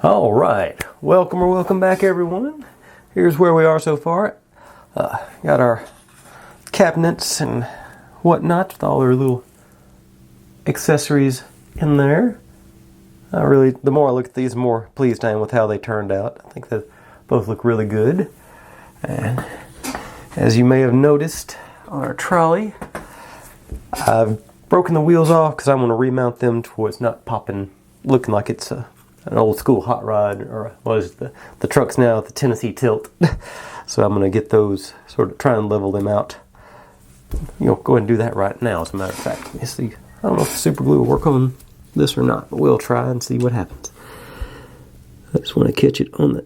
All right, welcome back, everyone. Here's where we are so far. Got our cabinets and whatnot with all our little accessories in there. The more I look at these, the more pleased I am with how they turned out. I think they both look really good. And as you may have noticed on our trolley, I've broken the wheels off because I want to remount them to where it's not popping, looking like it's an old school hot rod, or what is it, the truck's now the Tennessee Tilt. So I'm going to get those, sort of try and level them out. Go ahead and do that right now, as a matter of fact. Let me see. I don't know if the super glue will work on this or not, but we'll try and see what happens. I just want to catch it on the...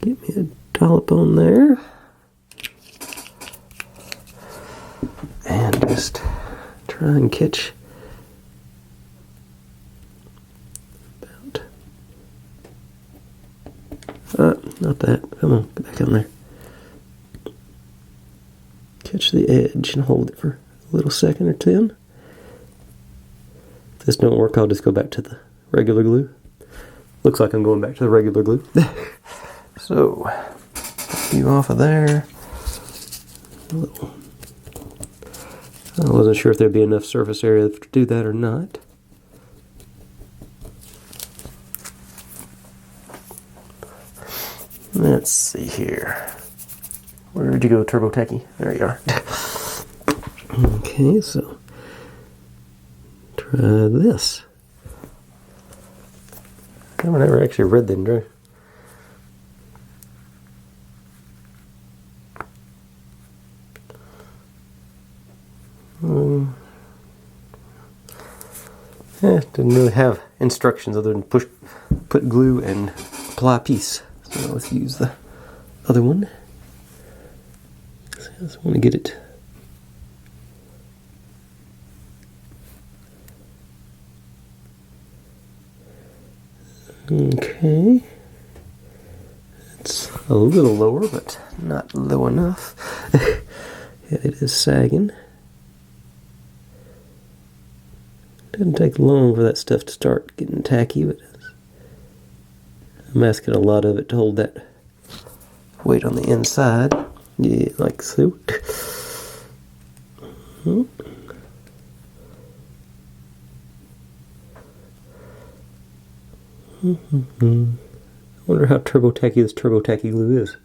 Get me a dollop on there. And just try and catch about, not that, come on, get back on there. Catch the edge and hold it for a little second or two. If this don't work, I'll just go back to the regular glue. Looks like I'm going back to the regular glue. So, you off of there. I wasn't sure if there'd be enough surface area to do that or not. Let's see here. Where did you go, Turbo Techie? There you are. Okay, so try this. I never actually read them, did didn't really have instructions other than put glue and apply a piece. So let's use the other one. I just want to get it. Okay. It's a little lower, but not low enough. Yeah, it is sagging. Doesn't take long for that stuff to start getting tacky, but I'm asking a lot of it to hold that weight on the inside. Yeah, like so. I wonder how turbo tacky this turbo tacky glue is.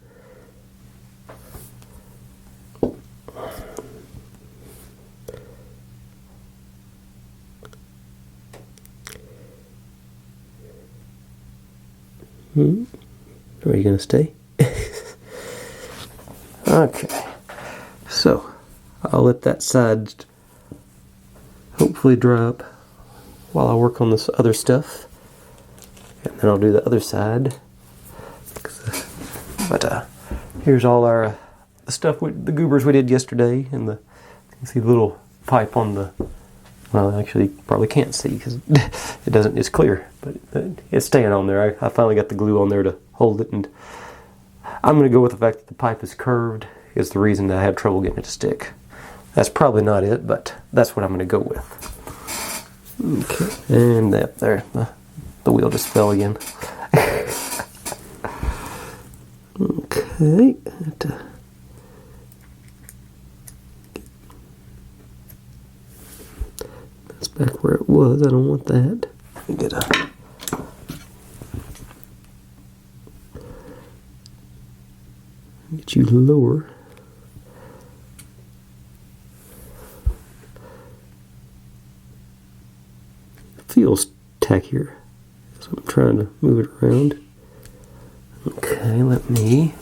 Are you going to stay? Okay. So, I'll let that side hopefully dry up while I work on this other stuff. And then I'll do the other side. But here's all our the stuff, the goobers we did yesterday. And you can see the little pipe on the... Well, actually, you probably can't see because it's clear, but it's staying on there. I finally got the glue on there to hold it, and I'm going to go with the fact that the pipe is curved is the reason that I had trouble getting it to stick. That's probably not it, but that's what I'm going to go with. Okay, and there, the wheel just fell again. Okay, that's back where it was. I don't want that. Let me get you lower. It feels tackier, so I'm trying to move it around. Okay, let me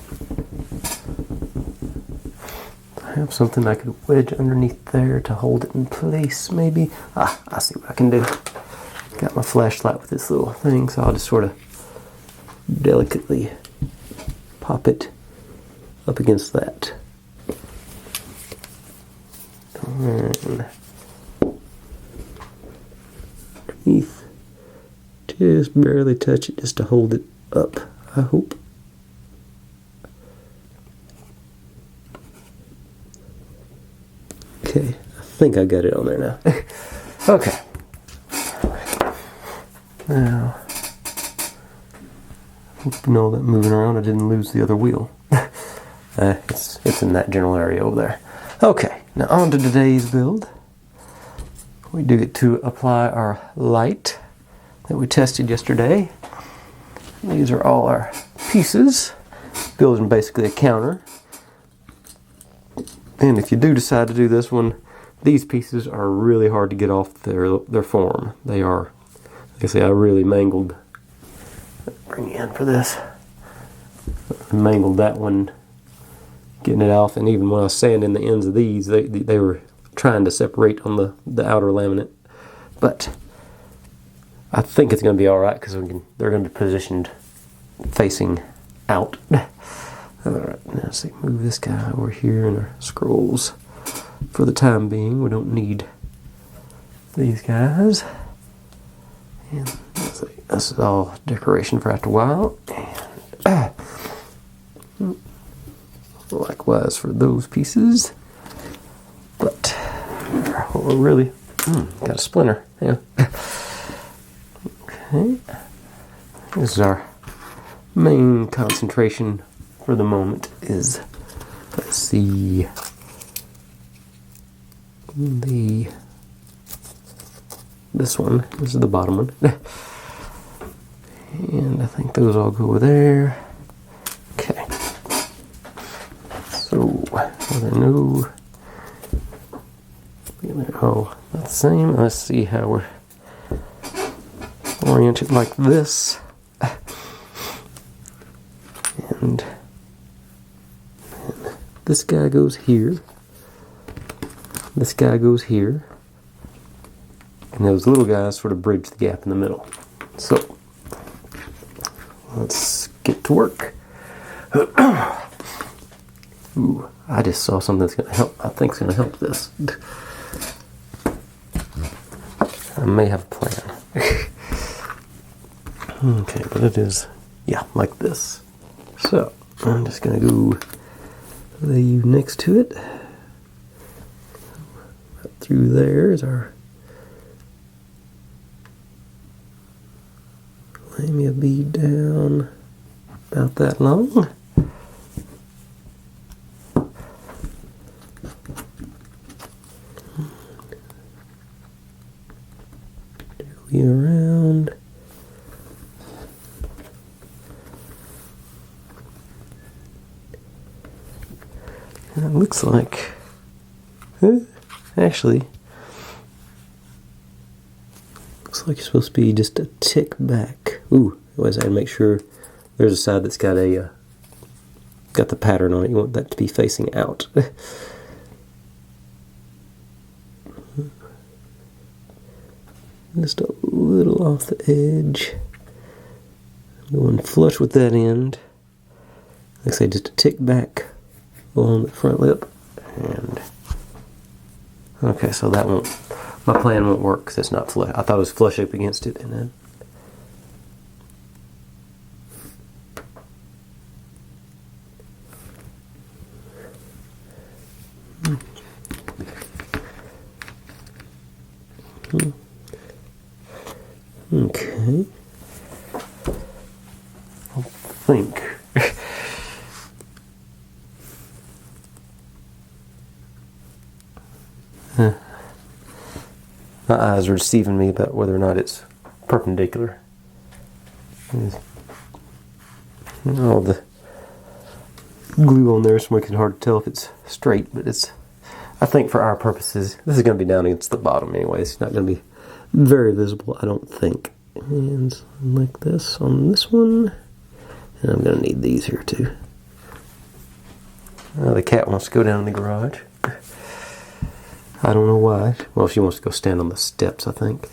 have something I could wedge underneath there to hold it in place, maybe. I see what I can do. Got my flashlight with this little thing, so I'll just sort of delicately pop it up against that. And underneath, just barely touch it just to hold it up, I hope. Okay, I think I got it on there now. Okay. Now, hoping all that moving around I didn't lose the other wheel. It's in that general area over there. Okay, now on to today's build. We do get to apply our light that we tested yesterday. These are all our pieces. Building basically a counter. And if you do decide to do this one, these pieces are really hard to get off their form. They are, like I say, I really mangled. Bring you in for this. Mangled that one, getting it off, and even when I was sanding the ends of these, they were trying to separate on the outer laminate. But I think it's going to be all right because they're going to be positioned facing out. Alright, now let's see, move this guy over here in our scrolls. For the time being, we don't need these guys. And let's see, this is all decoration for after a while. And likewise for those pieces. But we're really got a splinter. Yeah. Okay. This is our main concentration for the moment is, let's see, this one. This is the bottom one. And I think those all go over there. Okay. So, are there no... Oh, not the same. Let's see how we're oriented like this. And this guy goes here. This guy goes here. And those little guys sort of bridge the gap in the middle. So, let's get to work. Ooh, I just saw something that's going to help. I think it's going to help this. I may have a plan. Okay, but it is, yeah, like this. So, I'm just going to go lay you next to it. Right through there is our... Lay me a bead down about that long. Around. And it looks like, actually, looks like you're supposed to be just a tick back. Ooh, otherwise I'd make sure there's a side that's got a got the pattern on it. You want that to be facing out. Just a little off the edge. Going flush with that end. Like I say, just a tick back along the front lip. And okay, so that won't, my plan won't work because it's not flush. I thought it was flush up against it, and then okay. I think my eyes are deceiving me about whether or not it's perpendicular. All the glue on there is making it hard to tell if it's straight, but it's, I think for our purposes, this is going to be down against the bottom anyway. It's not going to be very visible, I don't think. And like this on this one. And I'm going to need these here too. The cat wants to go down in the garage. I don't know why. Well, she wants to go stand on the steps, I think.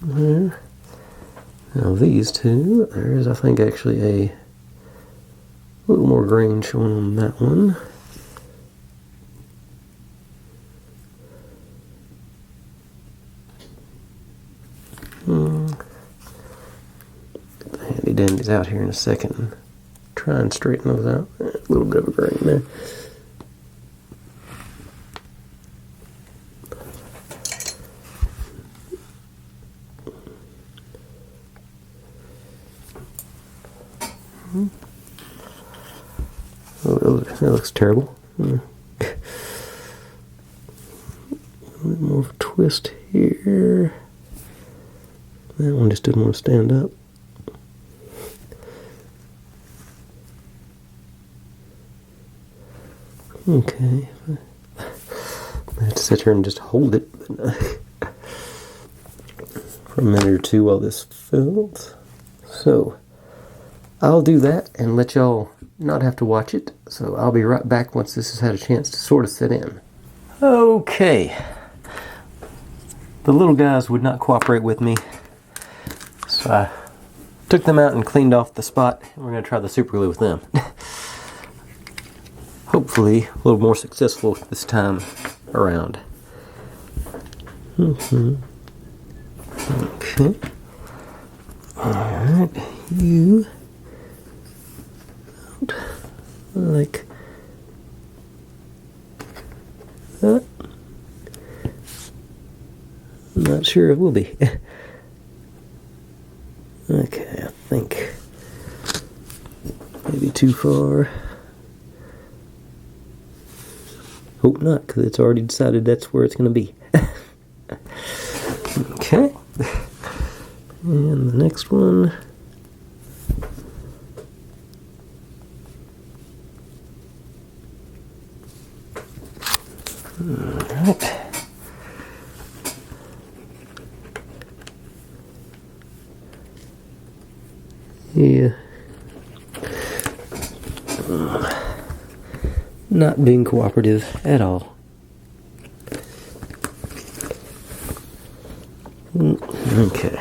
There. Now these two, there's I think actually a little more grain showing on that one. Handy dandies out here in a second and try and straighten those out. A little bit of a grain there. Oh, that looks terrible. A little bit more of a twist here. That one just didn't want to stand up. Okay. I have to sit here and just hold it for a minute or two while this fills. So I'll do that and let y'all not have to watch it. So I'll be right back once this has had a chance to sort of set in. Okay. The little guys would not cooperate with me. So I took them out and cleaned off the spot. We're going to try the super glue with them. Hopefully a little more successful this time around. Okay. Alright, you like that. I'm not sure it will be. Okay, I think maybe too far. Hope not, because it's already decided that's where it's going to be. Okay. And the next one. Alright. Yeah. Not being cooperative at all. Okay.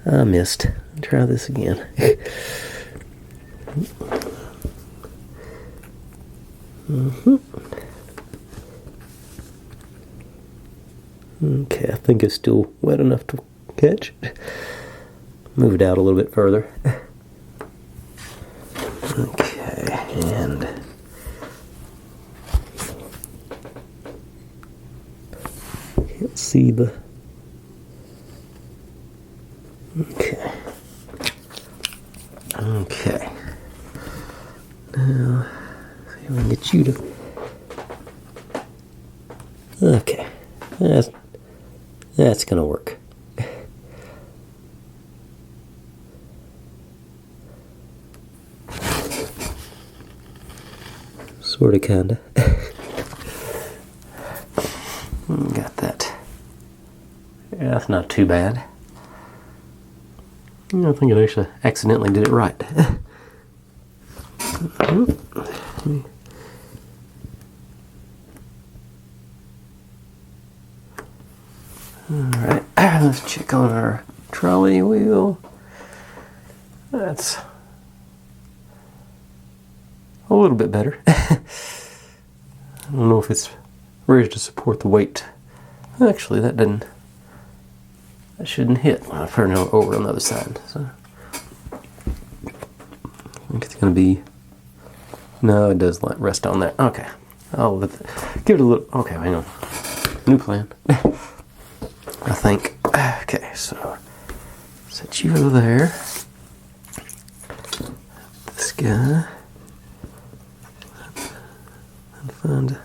I missed. Try this again. Okay, I think it's still wet enough to catch. Move it out a little bit further. Okay, and can't see the. Okay. Okay. Now, see if we can get you to. Okay. That's gonna work. Sorta, kinda. Got that. Yeah, that's not too bad. I think I actually accidentally did it right. Alright, let's check on our trolley wheel. That's a little bit better. I don't know if it's ready to support the weight. Actually, that shouldn't hit when I turn it over on the other side. So I think it's going to be. No, it does rest on there. Okay, I'll give it a little. Okay, hang on. New plan. I think. Okay, so set you over there. This guy. And find.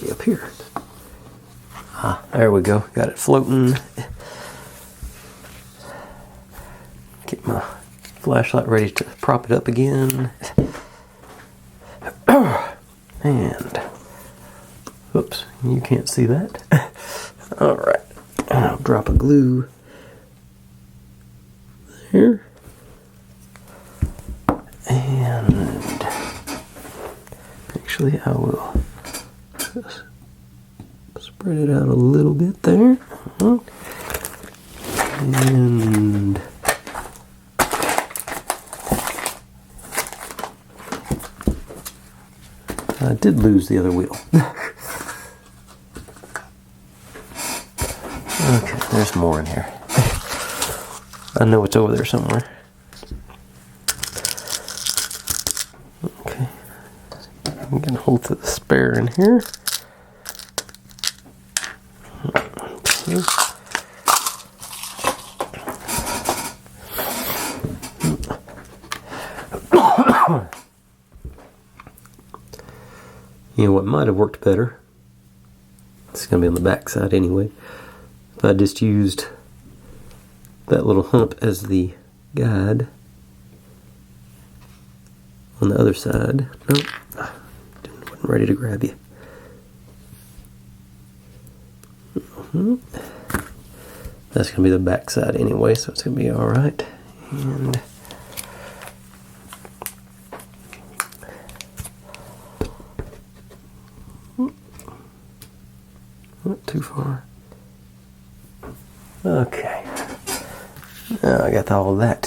Be up here. Ah, there we go. Got it floating. Get my flashlight ready to prop it up again. And, oops, you can't see that. Alright, I'll drop a glue there. And, actually I will just spread it out a little bit there. And I did lose the other wheel. Okay, there's more in here. I know it's over there somewhere. Okay. I'm getting hold of the spare in here. Okay. You know what might have worked better? It's going to be on the back side anyway. If I just used that little hump as the guide on the other side. Nope. Wasn't ready to grab you. That's going to be the back side anyway, so it's going to be alright. And not too far. Okay. Now I got all of that.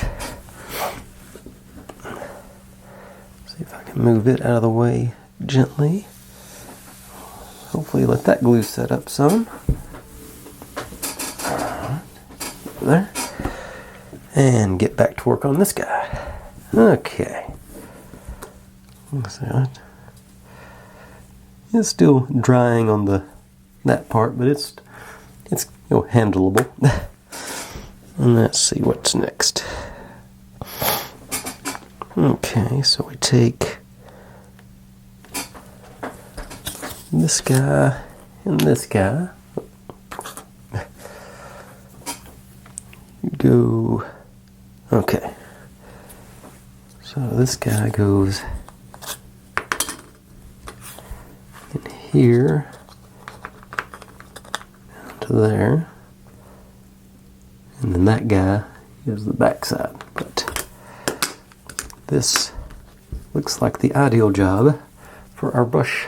See if I can move it out of the way gently. Hopefully let that glue set up some. There. And get back to work on this guy. Okay. It's still drying on that part, but it's handleable. And let's see what's next. Okay, so we take this guy and this guy. Go. Okay. So this guy goes in here down to there. And then that guy is the back side. But this looks like the ideal job for our bush.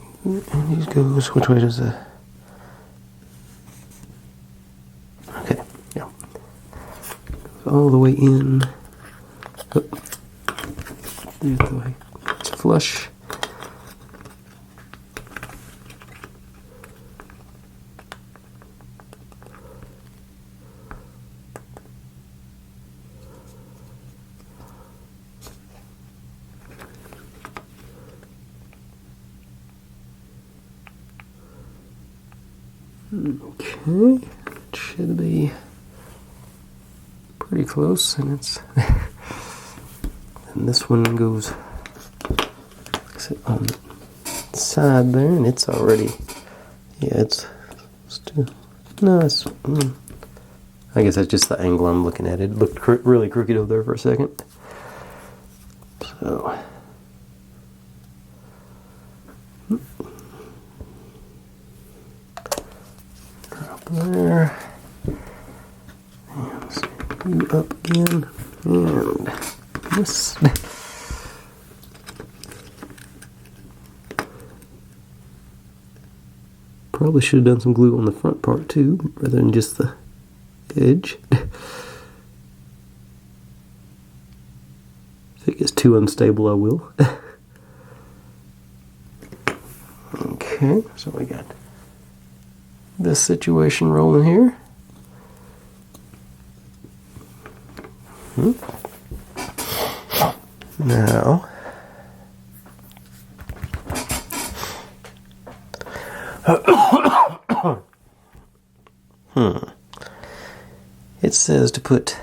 And he goes, which way does the... Okay, yeah. Goes all the way in. Oh. There's the way. It's flush. Okay, it should be pretty close, and it's and this one goes on the side there, and it's already, yeah, it's still, no, it's, I guess that's just the angle I'm looking at. It looked really crooked over there for a second. So there, and you up again, and this. Probably should have done some glue on the front part too, rather than just the edge. If it gets too unstable, I will. Okay, so we got this situation rolling here. Now, it says to put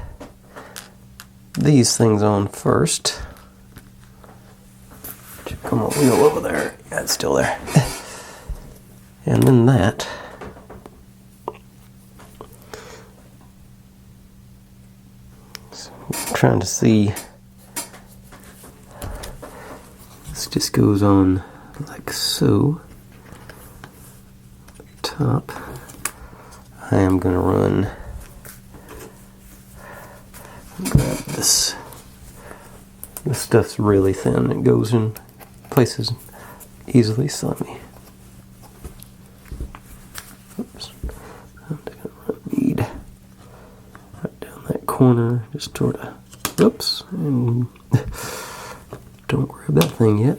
these things on first. Come on, wheel over there. Yeah, it's still there. And then that. So I'm trying to see. This just goes on like so. Top. I am going to run. Grab this. This stuff's really thin. It goes in places easily. So let me. Oops. I'm gonna need right down that corner, just sort of. Oops, and don't grab that thing yet.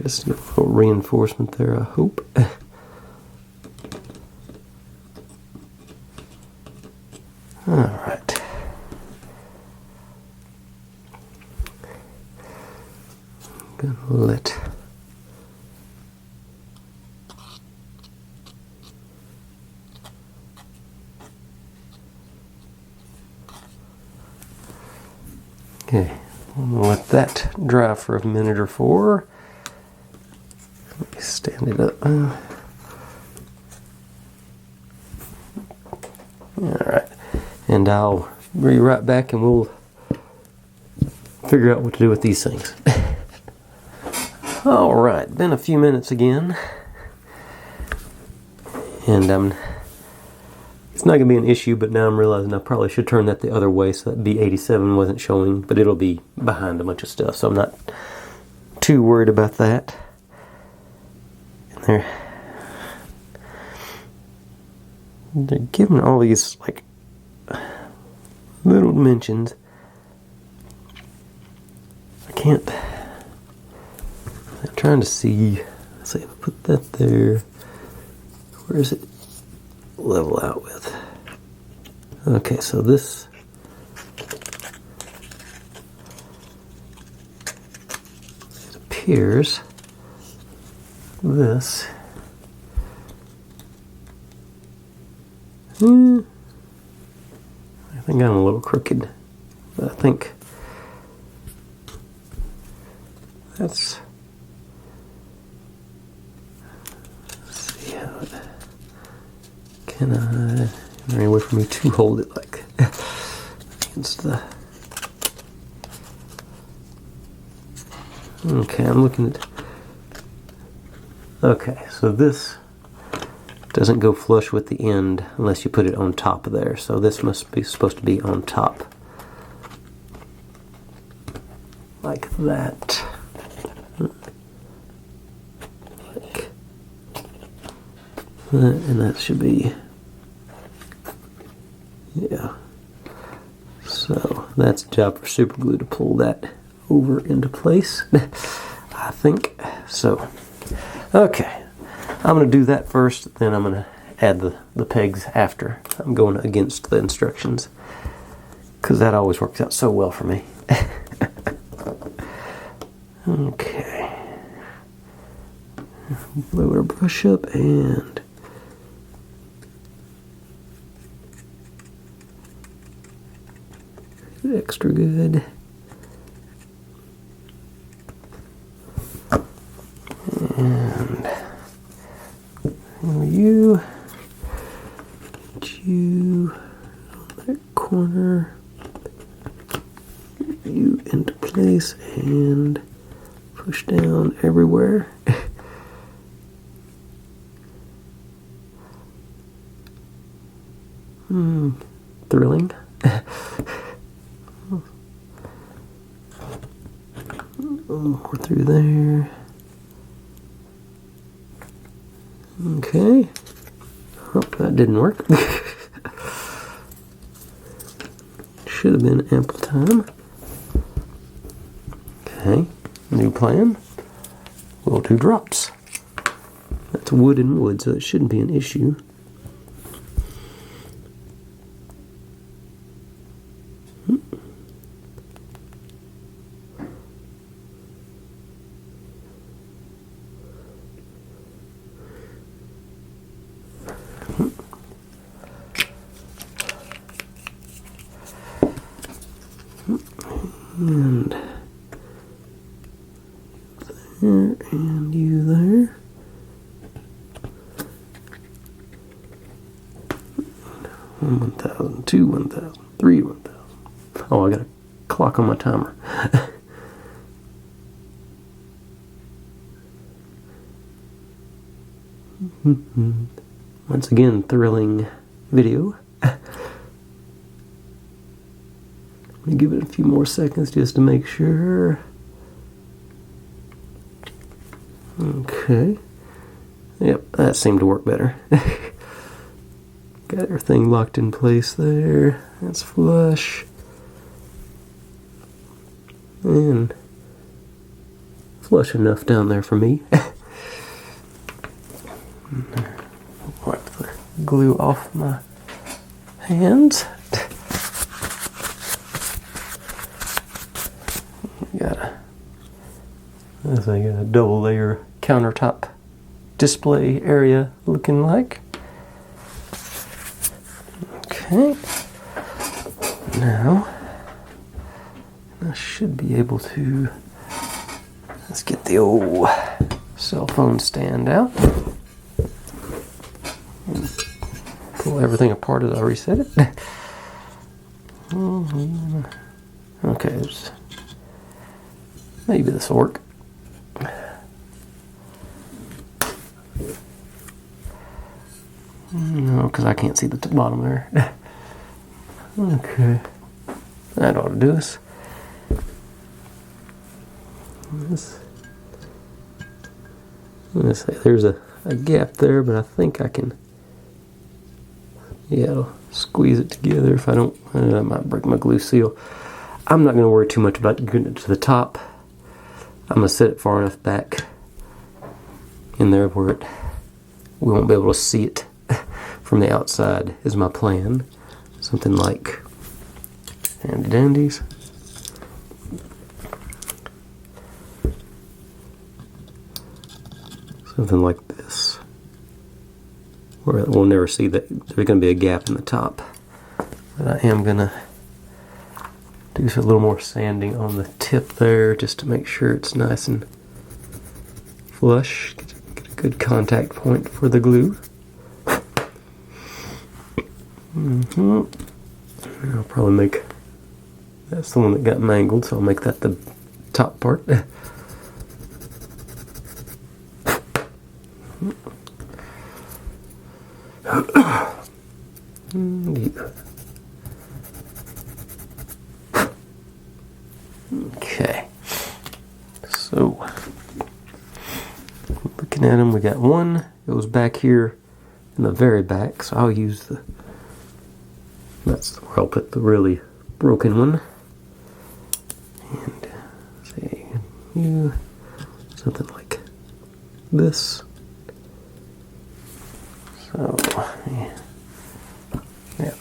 Just get a little reinforcement there, I hope. Alright. Gonna let okay, I'm gonna let that dry for a minute or four. Let me stand it up. Alright, and I'll be right back and we'll figure out what to do with these things. Alright, been a few minutes again. And it's not going to be an issue, but now I'm realizing I probably should turn that the other way so that B87 wasn't showing, but it'll be behind a bunch of stuff, so I'm not too worried about that. And they're giving all these like little dimensions. I can't. I'm trying to see. Let's see if I put that there. Where is it level out with? Okay, so this. It appears this. I think I'm a little crooked, but I think that's. Let's see how it. Can I? Is there any way for me to hold it like against the? Okay, I'm looking at. Okay, so this doesn't go flush with the end unless you put it on top of there. So this must be supposed to be on top, like that. Like that, and that should be. Yeah. So that's a job for super glue to pull that over into place. I think so. Okay, I'm going to do that first, then I'm going to add the pegs after. I'm going against the instructions because that always works out so well for me. Okay, load our brush up and extra good. And you on that corner, you into place and push down everywhere. Thrilling. More through there. Okay. Oh, that didn't work. Should have been ample time. Okay, new plan. We'll do drops. That's wood and wood, so it shouldn't be an issue. And there, and you there. One 1,000, two 1,000, three 1,000. Oh, I got a clock on my timer. Once again, thrilling video. I'm gonna give it a few more seconds just to make sure. Okay. Yep, that seemed to work better. Got everything locked in place there. That's flush. And flush enough down there for me. Wipe the glue off my hands. Got a double layer countertop display area looking like. Okay. Now I should be able to, let's get the old cell phone stand out. Pull everything apart as I reset it. Okay, maybe this will work. No, because I can't see the bottom there. Okay, that ought to do this. Let's say there's a gap there, but I think I can, yeah, I'll squeeze it together. If I don't, I might break my glue seal. I'm not going to worry too much about getting it to the top. I'm going to set it far enough back in there where we won't be able to see it from the outside is my plan. Something like handy dandies. Something like this, where we'll never see that there's going to be a gap in the top. But I am going to do a little more sanding on the tip there just to make sure it's nice and flush. Get a good contact point for the glue. I'll probably make, that's the one that got mangled, so I'll make that the top part. Okay, so looking at them, we got one goes back here in the very back, so I'll use that's where I'll put the really broken one. And say something like this. So yeah.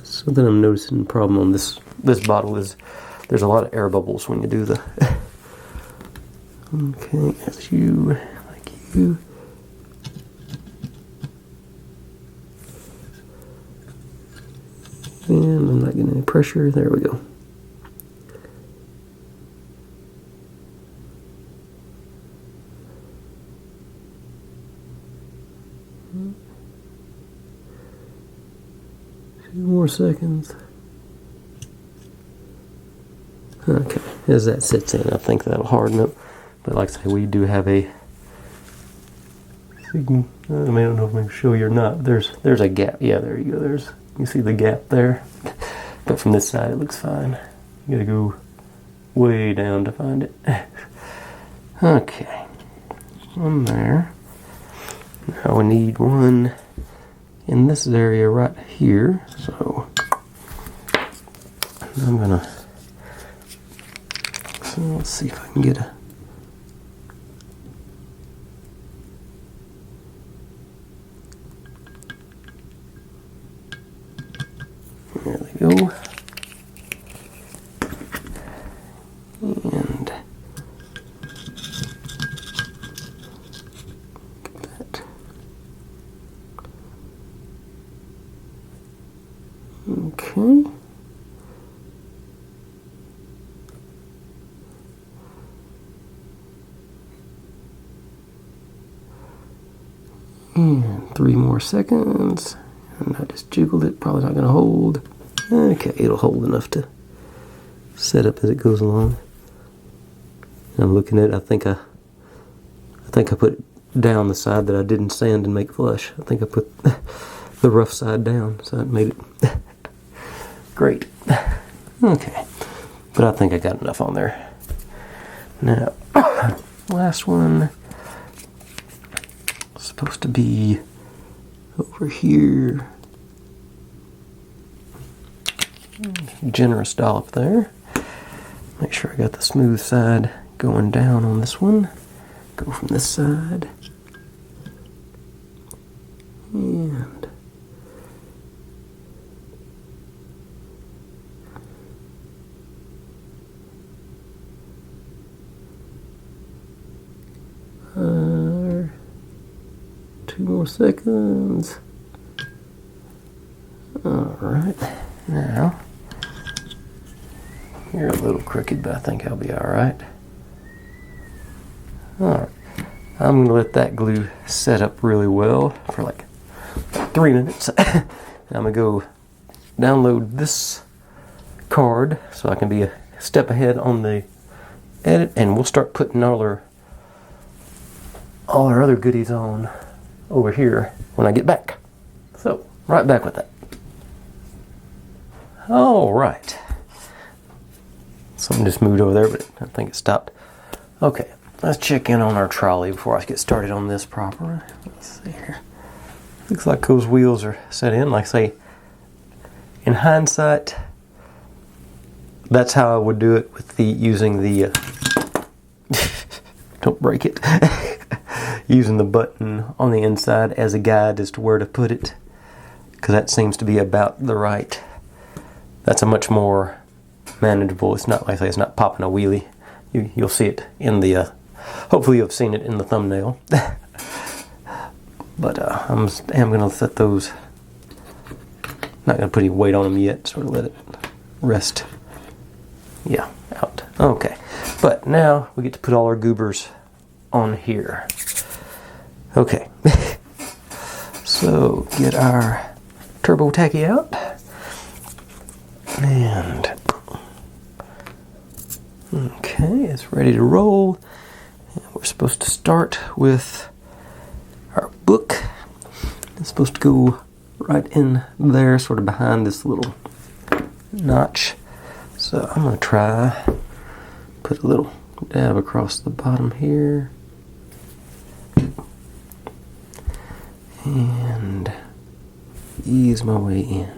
Something I'm noticing the problem on this bottle is there's a lot of air bubbles when you do the okay, that's you, like you. And I'm not getting any pressure. There we go. Few more seconds. Okay, as that sits in, I think that'll harden up. But like I say, we do have a signal. I don't know if I can show you or not. There's a gap. Yeah, there you go. You see the gap there. But from this side, it looks fine. You gotta go way down to find it. Okay, one there. Now we need one in this area right here. So I'm gonna. So let's see if I can get a. There we go. And that. Okay. And 3 more seconds. And I just jiggled it, probably not going to hold. Okay, it'll hold enough to set up as it goes along. And I'm looking at it, I think I put it down the side that I didn't sand and make flush. I think I put the rough side down, so it made it great. Okay, but I think I got enough on there. Now, last one is supposed to be over here. Generous dollop there. Make sure I got the smooth side going down on this one. Go from this side. And two more seconds. Alright, now you're a little crooked, but I think I'll be alright. Alright, I'm going to let that glue set up really well for like 3 minutes. I'm going to go download this card so I can be a step ahead on the edit, and we'll start putting all our other goodies on over here when I get back. So, right back with that. Alright. Something just moved over there, but I think it stopped. Okay, let's check in on our trolley before I get started on this proper. Let's see here. Looks like those wheels are set in. Like I say, in hindsight, that's how I would do it with using the don't break it. Using the button on the inside as a guide as to where to put it, because that seems to be about the right. That's a much more manageable. It's not like it's not popping a wheelie. You'll see it in the. Hopefully, you've seen it in the thumbnail. But I'm going to set those. Not going to put any weight on them yet. Sort of let it rest. Yeah, out. Okay, but now we get to put all our goobers on here. Okay, so get our turbo tacky out, and okay, it's ready to roll. And we're supposed to start with our book. It's supposed to go right in there, sort of behind this little notch. So I'm going to try put a little dab across the bottom here. And ease my way in.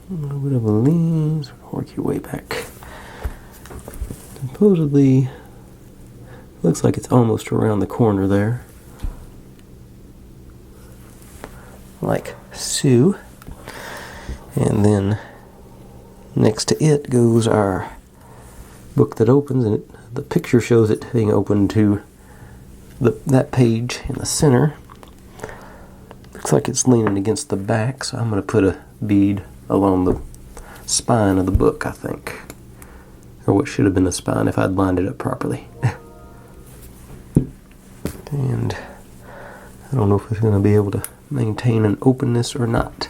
A little bit of a lean, sort of work your way back. Supposedly, looks like it's almost around the corner there. Like so. And then next to it goes our book that opens, and the picture shows it being open to that page in the center. Looks like it's leaning against the back, so I'm going to put a bead along the spine of the book, I think. Or what should have been the spine if I'd lined it up properly. And I don't know if it's going to be able to maintain an openness or not.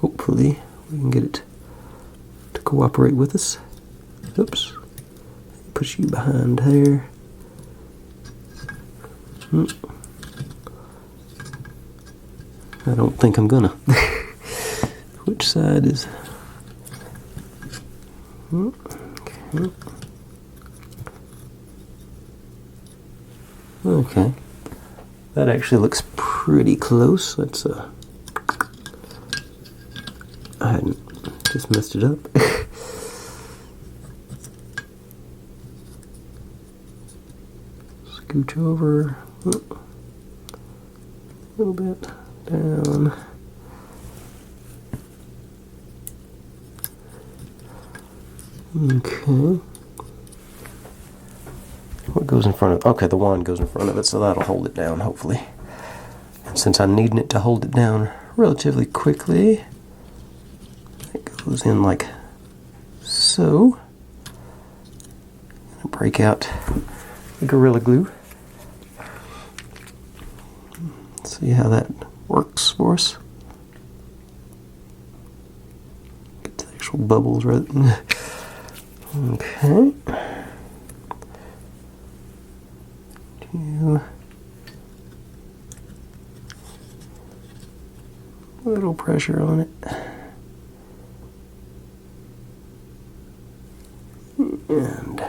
Hopefully we can get it to cooperate with us. Oops. Push you behind there. I don't think I'm gonna. Which side is... Okay. Okay. That actually looks pretty close. Let's I hadn't just messed it up. Scooch over a little bit down. Okay. What goes in front of it? Okay, the wand goes in front of it, so that'll hold it down, hopefully. And since I'm needing it to hold it down relatively quickly, it goes in like so. Break out Gorilla Glue. See how that works for us. Get the actual bubbles right. Okay. A little pressure on it. And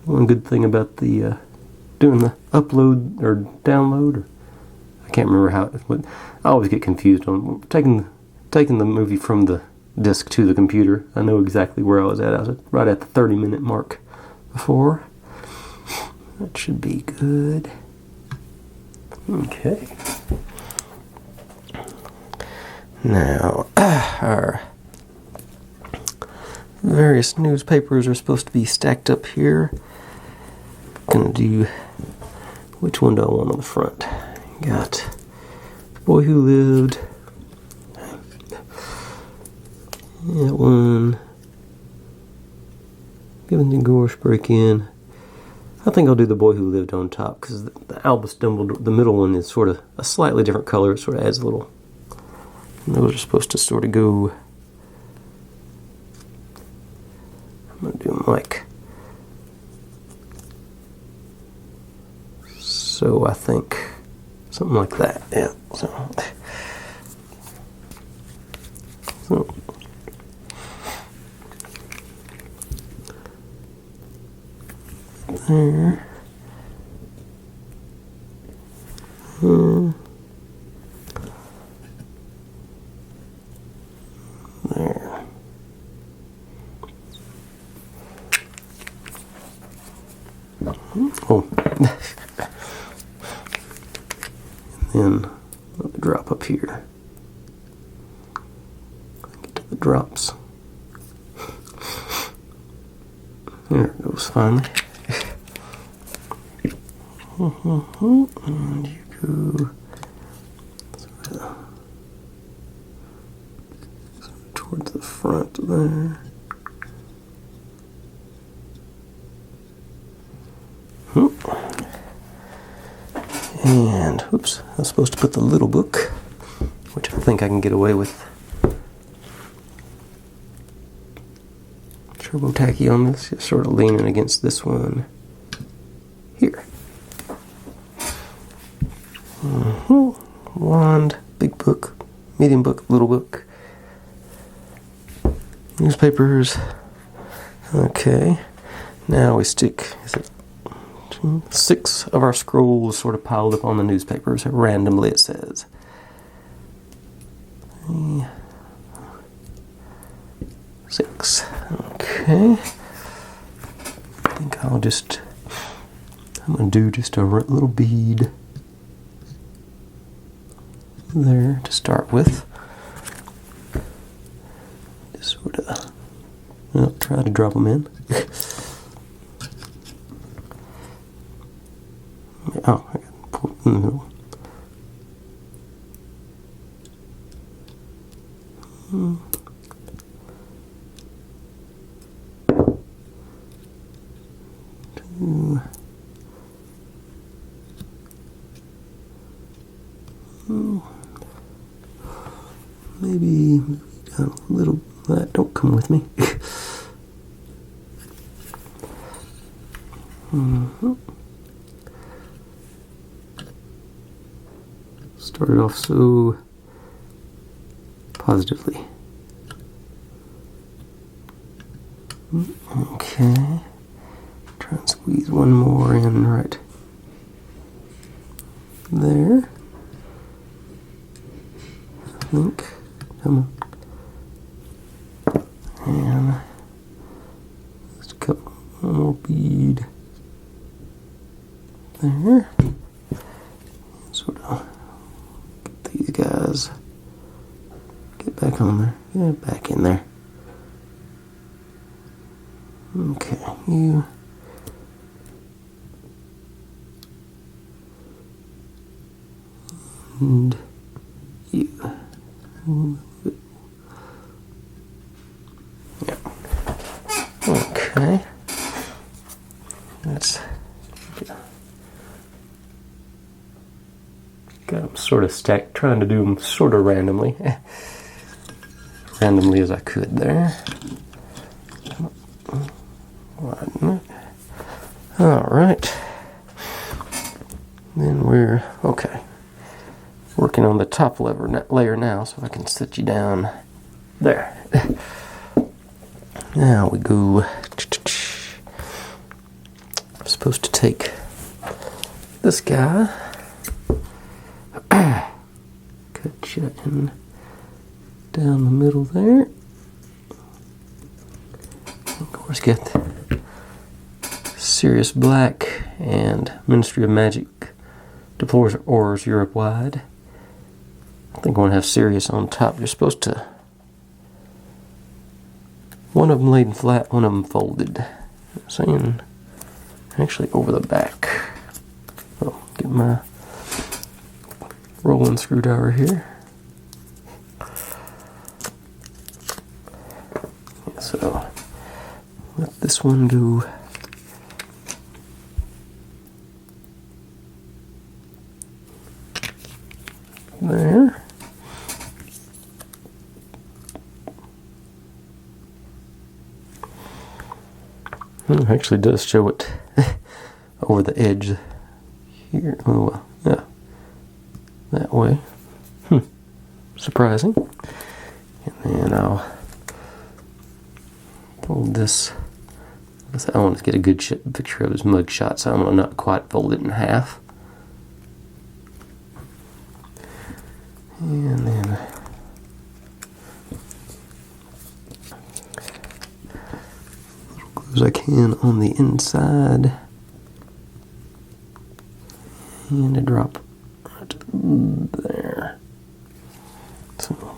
one good thing about the doing the upload or download, or I can't remember how it, but I always get confused on taking the movie from the disc to the computer. I know exactly where I was at. I was right at the 30-minute mark before. That should be good. Okay. Now, our various newspapers are supposed to be stacked up here. Gonna do, which one do I want on the front? Got The Boy Who Lived. That one. Gibbons and Gorsh Break-In. I think I'll do The Boy Who Lived on top, because the Albus Dumbledore, the middle one, is sort of a slightly different color. It sort of adds a little. And those are supposed to sort of go. I'm going to do them like. So I think something like that. Yeah. So there. There. Oh. And then let me drop up here. Get to the drops. There it goes finally. And you go sort of towards the front there. And, oops, I was supposed to put the little book, which I think I can get away with. Turbo tacky on this, just sort of leaning against this one here. Wand, big book, medium book, little book. Newspapers. Okay, now we stick, is it 6 of our scrolls sort of piled up on the newspapers, randomly it says. 6. Okay. I think I'm going to do just a little bead there to start with. Just sort of, try to drop them in. Oh, I got to pull it in the middle. Maybe a little. That don't come with me. Started off so positively. Okay. Try and squeeze one more in right there. I think. Come on. And just a couple more bead there. Sort of get these guys. Get back on there. Get back in there. Okay, you. And you. Yeah. Okay. That's got them sort of stacked, trying to do them sort of randomly. Randomly as I could there. Alright. Then we're, okay, working on the top layer now, so I can set you down there. Now we go, I'm supposed to take this guy, cut you in down the middle there. Of course, get Sirius Black and Ministry of Magic Deplores Ores Europe wide. I think I want to have Sirius on top. You're supposed to, one of them laid flat, one of them folded. I'm saying actually over the back. I'll get my rolling screwdriver here. So let this one go there. It actually does show it over the edge here. Oh, well, yeah, that way. Surprising. And then I'll fold this. I want to get a good picture of his mug shot, so I'm going to not quite fold it in half. And then as close as I can on the inside, and a drop right there. So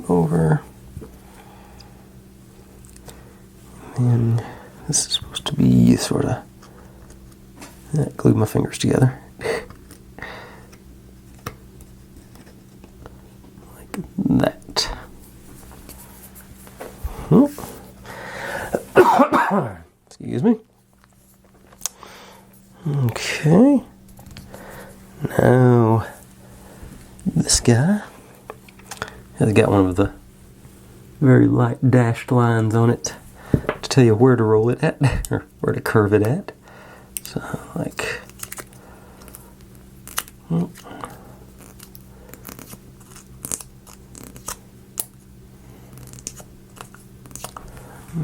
over, and this is supposed to be sort of, glue my fingers together. That. Excuse me. Okay. Now, this guy has got one of the very light dashed lines on it to tell you where to roll it at, or where to curve it at. So, like,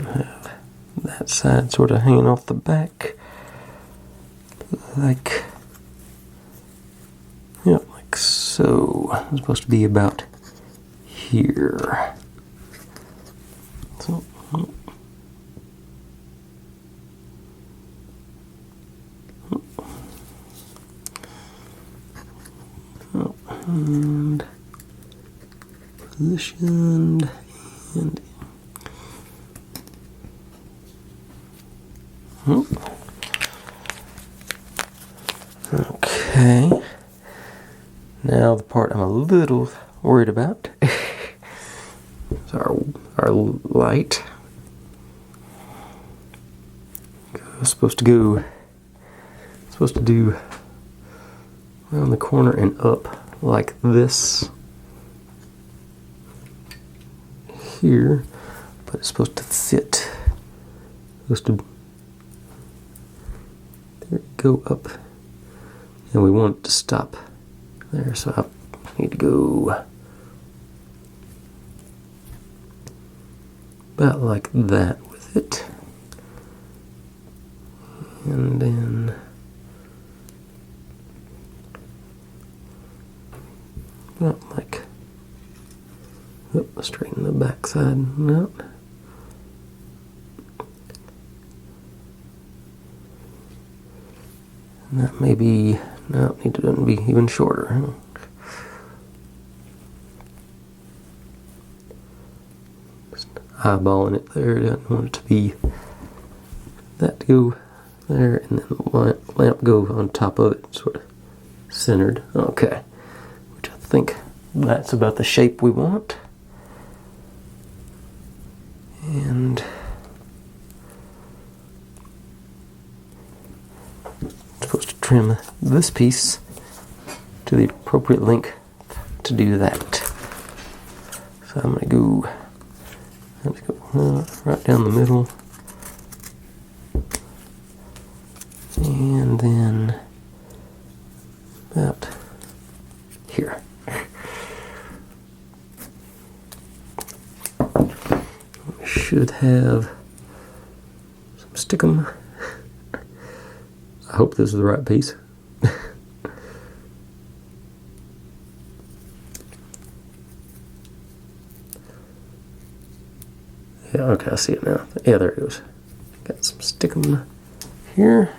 have that side sort of hanging off the back, like, yeah, like so. It's supposed to be about here. So, and positioned and okay. Now the part I'm a little worried about is our light. It's supposed to do around the corner and up like this here, but it's supposed to fit. Supposed to go up, and we want it to stop there, so I need to go about like that with it, and then about like, straighten the back side out. And that may be, no, it doesn't be even shorter. Just eyeballing it there. I don't want it to be that to go there, and then the lamp go on top of it, sort of centered. Okay, which I think that's about the shape we want. And supposed to trim this piece to the appropriate length to do that. So I'm going to go right down the middle, and then about here. We should have some stickum. I hope this is the right piece. Yeah, okay, I see it now. Yeah, there it goes. Got some stickum here.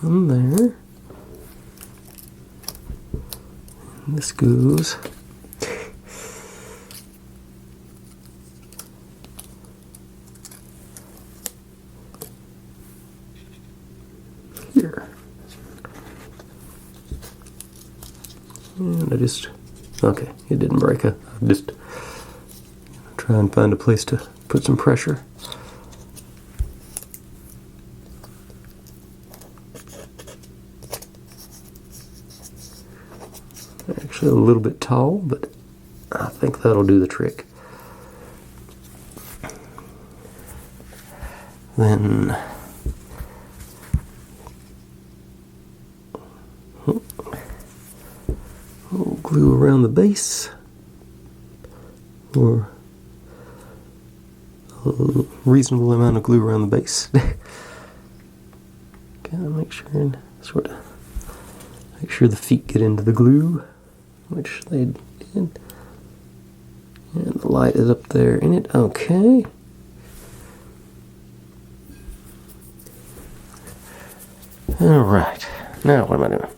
On there. And this goes here. And I just, okay, it didn't break. I just try and find a place to put some pressure. Actually a little bit tall, but I think that'll do the trick. Then we'll glue around the base, or a reasonable amount of glue around the base. Gotta make sure and sort of make sure the feet get into the glue, which they did. And the light is up there in it. Okay. Alright. Now what am I doing?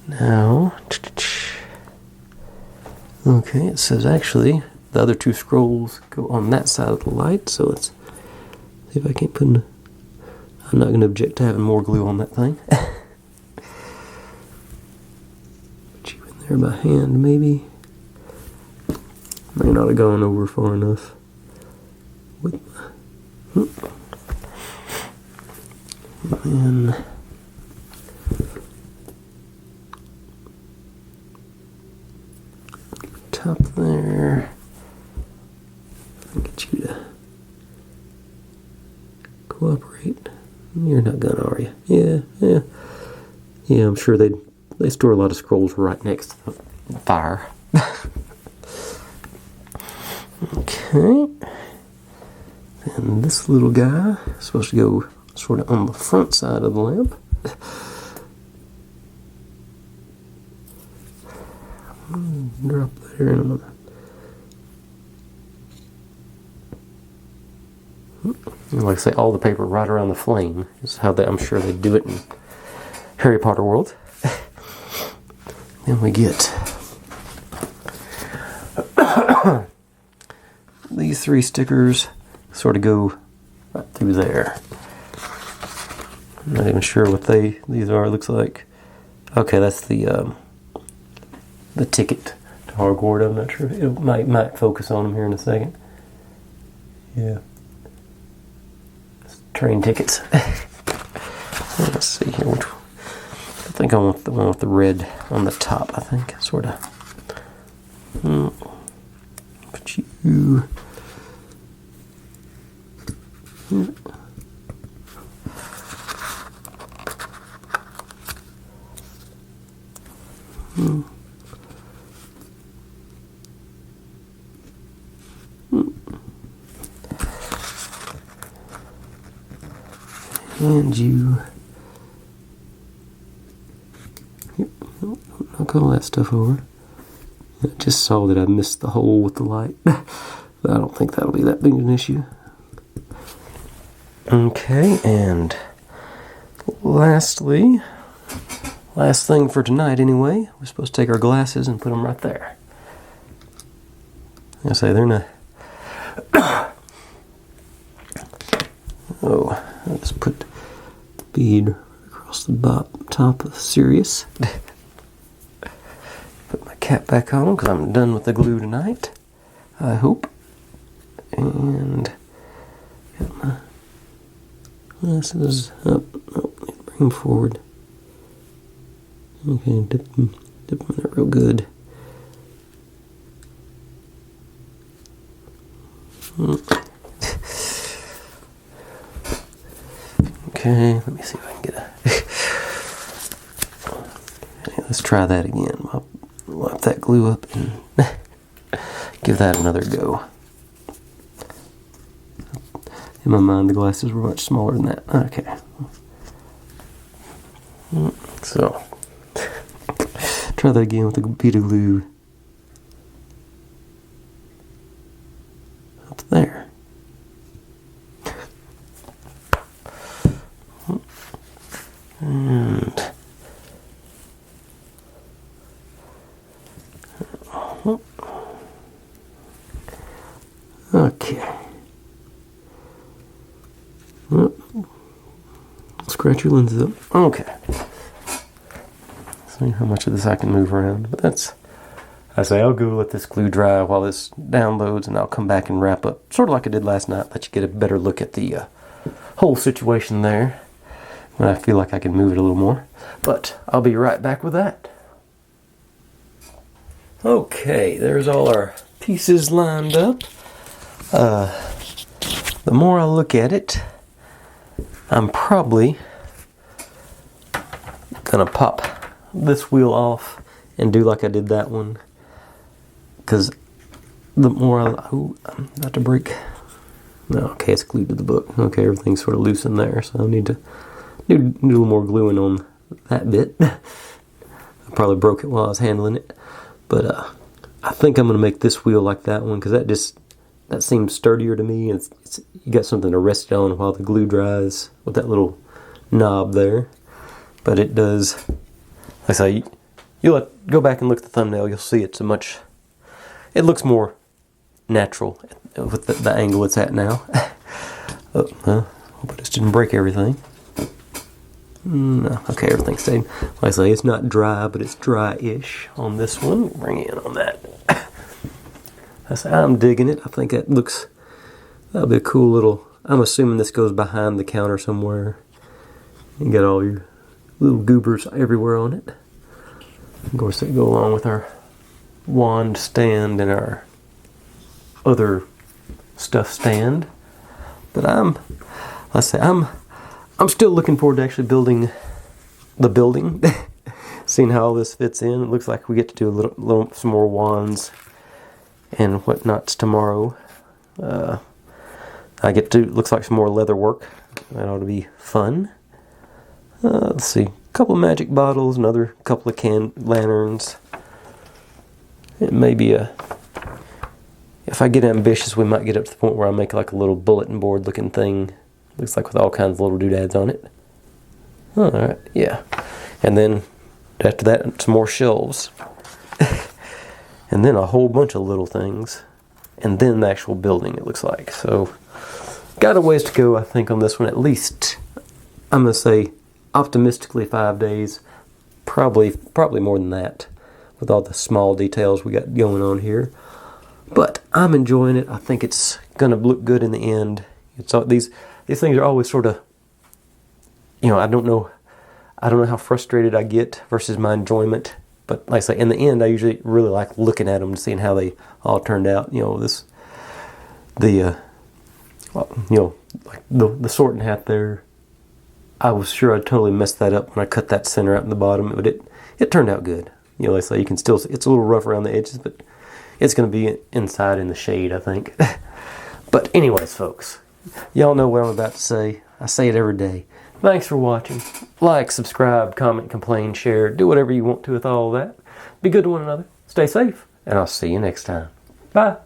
Now, okay, it says actually the other two scrolls go on that side of the light, so let's see if I can't put in. I'm not going to object to having more glue on that thing. Put you in there by hand, maybe. May not have gone over far enough. With and top there. I'll get you to cooperate. You're not gonna, are you? Yeah. I'm sure they store a lot of scrolls right next to the fire. Okay. And this little guy is supposed to go sort of on the front side of the lamp. Drop there in a minute. Like I say, all the paper right around the flame is how I'm sure they do it in Harry Potter world. Then we get these three stickers sort of go right through there. I'm not even sure what these are. It looks like, okay, that's the ticket to Hogwarts. I'm not sure. It might focus on them here in a second. Yeah. Train tickets. Let's see here. I think I want the one with the red on the top. I think sort of. Put you. Here. And you knock all that stuff over. I just saw that I missed the hole with the light. But I don't think that'll be that big an issue. Okay, and lastly, last thing for tonight anyway, we're supposed to take our glasses and put them right there. I say they're not. Oh, I'll just put the bead across the top of Sirius. Put my cap back on because I'm done with the glue tonight, I hope. And got my glasses up. Oh, bring them forward. Okay, dip them in there real good. Okay, let me see if I can get a... Okay, let's try that again. I'll wipe that glue up and give that another go. In my mind, the glasses were much smaller than that. Okay. So, try that again with a bead of glue. Up there. And okay. Scratch your lenses up. Okay. See how much of this I can move around. But that's, I say, I'll go let this glue dry while this downloads, and I'll come back and wrap up, sort of like I did last night, let you get a better look at the whole situation there when I feel like I can move it a little more. But I'll be right back with that. Okay, there's all our pieces lined up. The more I look at it, I'm probably gonna pop this wheel off and do like I did that one, because the more I'm about to break. No, okay, it's glued to the book. Okay, everything's sort of loose in there, so I need to do a little more gluing on that bit. I probably broke it while I was handling it, but I think I'm gonna make this wheel like that one, because that seems sturdier to me. And it's you got something to rest it on while the glue dries with that little knob there. But it does, like I say, you'll go back and look at the thumbnail, you'll see it looks more natural with the angle it's at now. Hope I just didn't break everything. No, okay, everything's staying. Like I say, it's not dry, but it's dry-ish on this one. Bring in on that. I'm digging it. I think that'll be a cool little, I'm assuming this goes behind the counter somewhere. You got all your little goobers everywhere on it. Of course, they go along with our wand stand and our other stuff stand. But I'm still looking forward to actually building the building. Seeing how all this fits in. It looks like we get to do some more wands and whatnots tomorrow. I get to, looks like some more leather work. That ought to be fun. Let's see, a couple of magic bottles, another couple of lanterns. It may be if I get ambitious, we might get up to the point where I make like a little bulletin board looking thing. Looks like with all kinds of little doodads on it. Alright, yeah. And then after that, some more shelves. And then a whole bunch of little things. And then the actual building, it looks like. So, got a ways to go, I think, on this one. At least, I'm going to say, optimistically 5 days. Probably more than that, with all the small details we got going on here. But I'm enjoying it. I think it's going to look good in the end. It's all, these things are always sort of, I don't know how frustrated I get versus my enjoyment. But like I say, in the end, I usually really like looking at them and seeing how they all turned out. The sorting hat there. I was sure I totally messed that up when I cut that center out in the bottom, but it turned out good. Like I say, you can still, it's a little rough around the edges, but it's going to be inside in the shade, I think. But anyways, folks, y'all know what I'm about to say. I say it every day. Thanks for watching. Like, subscribe, comment, complain, share. Do whatever you want to with all that. Be good to one another. Stay safe. And I'll see you next time. Bye.